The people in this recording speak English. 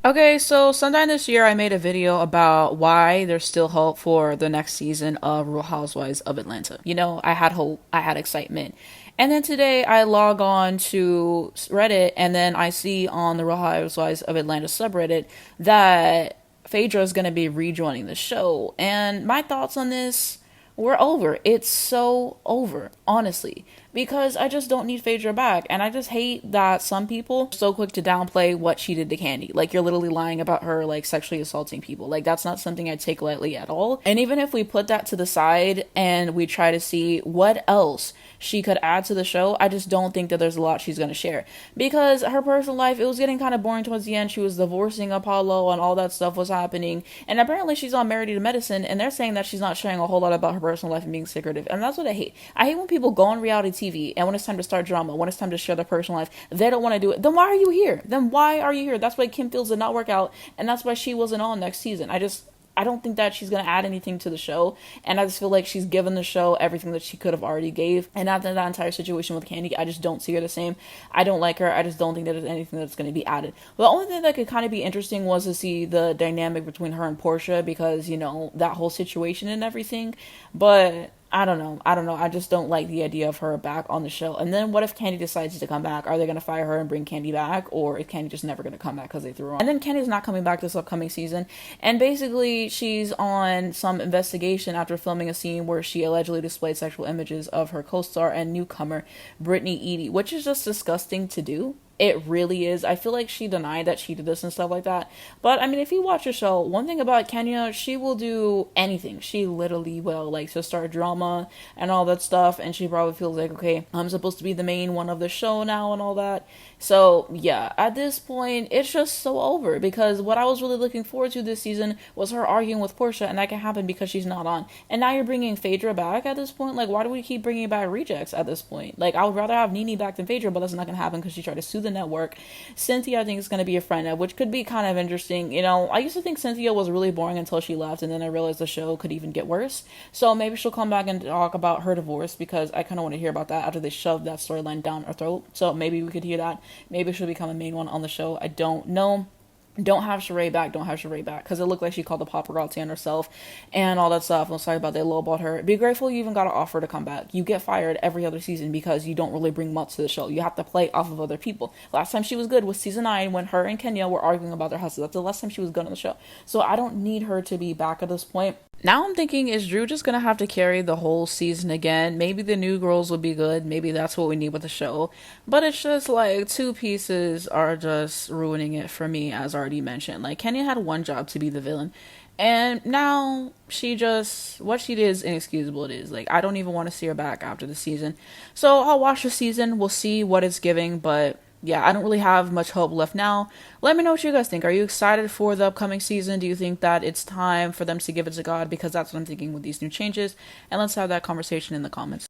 Okay, so sometime this year I made a video about why there's still hope for the next season of Real Housewives of Atlanta. You know, I had hope, I had excitement. And then today I log on to Reddit and then I see on the Real Housewives of Atlanta subreddit that Phaedra is going to be rejoining the show. And my thoughts on this, we're over. It's so over, honestly, because I just don't need Phaedra back. And I just hate that some people are so quick to downplay what she did to Candy. Like, you're literally lying about her, like, sexually assaulting people. Like, that's not something I take lightly at all. And even if we put that to the side and we try to see what else she could add to the show, I just don't think that there's a lot she's going to share. Because her personal life, it was getting kind of boring towards the end. She was divorcing Apollo and all that stuff was happening. And apparently she's on Married to Medicine, and they're saying that she's not sharing a whole lot about her personal life and being secretive. And that's what I hate. I hate when people go on reality TV and when it's time to start drama, when it's time to share their personal life, they don't want to do it. Then why are you here? Then why are you here? That's why Kim Fields did not work out, and that's why she wasn't on next season. I don't think that she's going to add anything to the show. And I just feel like she's given the show everything that she could have already gave. And after that entire situation with Candy, I just don't see her the same. I don't like her. I just don't think that there's anything that's going to be added. The only thing that could kind of be interesting was to see the dynamic between her and Portia because, you know, that whole situation and everything. But I don't know. I just don't like the idea of her back on the show. And then what if Candy decides to come back? Are they going to fire her and bring Candy back? Or is Candy just never going to come back because they threw her on? And then Candy's not coming back this upcoming season. And basically, she's on some investigation after filming a scene where she allegedly displayed sexual images of her co-star and newcomer, Brittany Eady, which is just disgusting to do. It really is. I feel like she denied that she did this and stuff like that. But, I mean, if you watch the show, one thing about Kenya, she will do anything. She literally will, like, to start drama and all that stuff. And she probably feels like, okay, I'm supposed to be the main one of the show now and all that. So, yeah, at this point, it's just so over. Because what I was really looking forward to this season was her arguing with Portia. And that can happen because she's not on. And now you're bringing Phaedra back at this point. Like, why do we keep bringing back rejects at this point? Like, I would rather have Nene back than Phaedra, but that's not going to happen because she tried to sue the network. Cynthia, I think, is going to be a friend of, which could be kind of interesting. You know, I used to think Cynthia was really boring until she left, and then I realized the show could even get worse. So maybe she'll come back and talk about her divorce because I kind of want to hear about that after they shoved that storyline down our throat. So maybe we could hear that. Maybe she'll become a main one on the show. I don't know. Don't have Sheree back, because it looked like she called the paparazzi on herself and all that stuff. I'm sorry about they lowballed her. Be grateful you even got an offer to come back. You get fired every other season because you don't really bring much to the show. You have to play off of other people. Last time she was good was season 9 when her and Kenya were arguing about their houses. That's the last time she was good on the show. So I don't need her to be back at this point. Now I'm thinking, is Drew just gonna have to carry the whole season again? Maybe the new girls will be good. Maybe that's what we need with the show. But it's just like two pieces are just ruining it for me, as already mentioned. Like, Kenya had one job to be the villain. And now what she did is inexcusable. It is. Like, I don't even want to see her back after the season. So I'll watch the season. We'll see what it's giving. But yeah, I don't really have much hope left now. Let me know what you guys think. Are you excited for the upcoming season? Do you think that it's time for them to give it to God? Because that's what I'm thinking with these new changes. And let's have that conversation in the comments.